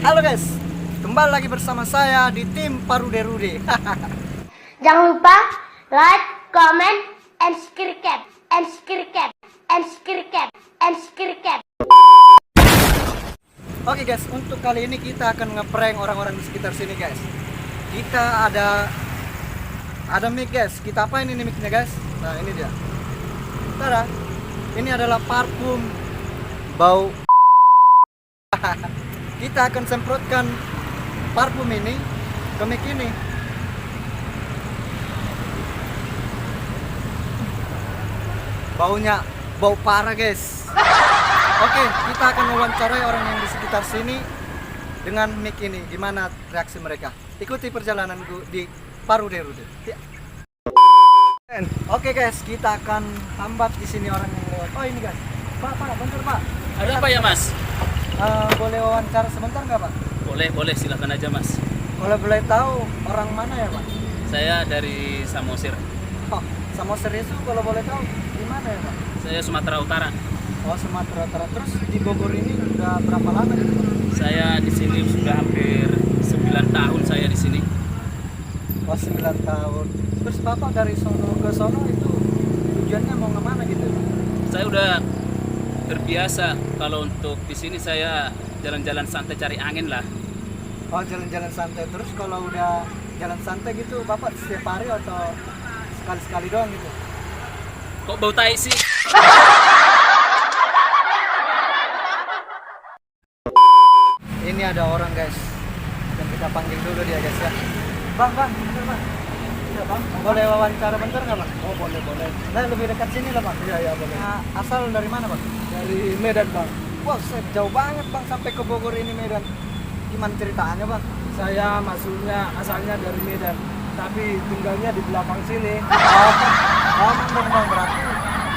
Halo guys, kembali lagi bersama saya di tim Parude-Rude. Jangan lupa like, comment, and subscribe, and subscribe, and subscribe, and subscribe. Oke guys, untuk kali ini kita akan ngeprank orang-orang di sekitar sini guys. Kita ada mic guys. Kita apa ini micnya guys? Nah ini dia. Tada, ini adalah parfum bau. Kita akan semprotkan parfum ini ke mic ini. Baunya bau parah guys. Oke, kita akan mewawancarai orang yang di sekitar sini dengan mic ini. Gimana reaksi mereka? Ikuti perjalananku di Parude-Rude. Ya. Oke guys, kita akan hambat di sini orang yang lewat. Oh ini guys, Pak, bentar Pak. Ada apa ya Mas? Boleh wawancara sebentar nggak Pak? Boleh, silakan aja Mas. Kalau boleh tahu orang mana ya Pak? Saya dari Samosir. Oh, Samosir itu kalau boleh tahu di mana ya Pak? Saya Sumatera Utara. Oh Sumatera Utara. Terus di Bogor ini udah berapa lama gitu Pak? Saya di sini sudah hampir 9 tahun saya di sini. Oh 9 tahun. Terus Bapak dari sono ke sono itu tujuannya mau kemana gitu? Saya udah terbiasa kalau untuk di sini saya jalan-jalan santai cari angin lah. Oh jalan-jalan santai. Terus kalau udah jalan santai gitu Bapak setiap hari atau sekali-sekali doang gitu? Kok bau tai sih? Ini ada orang guys yang kita panggil dulu dia guys ya. Bang, bentar bang. Iya bang. Boleh wawancara bentar nggak bang? Oh boleh. Nah lebih dekat sini lah bang. Iya boleh. Nah, asal dari mana bang? Dari Medan bang. Wah jauh banget bang sampai ke Bogor ini Medan. Gimana ceritanya bang? Saya masuknya asalnya dari Medan, tapi tinggalnya di belakang sini. Oh bang berarti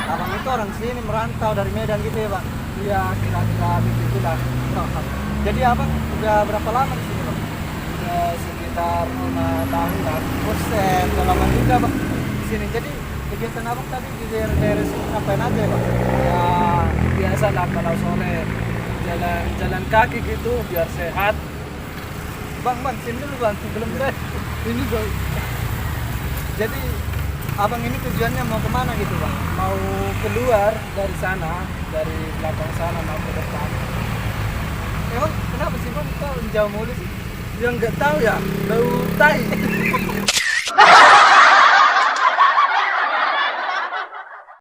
abang itu orang sini merantau dari Medan gitu ya bang? Iya kira-kira begitulah. Jadi abang udah berapa lama di sini bang? Udah sekitar 5 tahun lah. Buset, udah lama juga bang di sini. Jadi kegiatan abang tadi di daerah sini ngapain aja ya bang? Ya biasa lah kalau sore jalan kaki gitu biar sehat. Bang, sini dulu bang, belum deh. Ini bang Jadi abang ini tujuannya mau kemana gitu bang? mau keluar dari sana, dari belakang sana mau ke depan. Emang kenapa sih bang? Kok jauh mulu sih? Yang nggak tahu ya bau tai.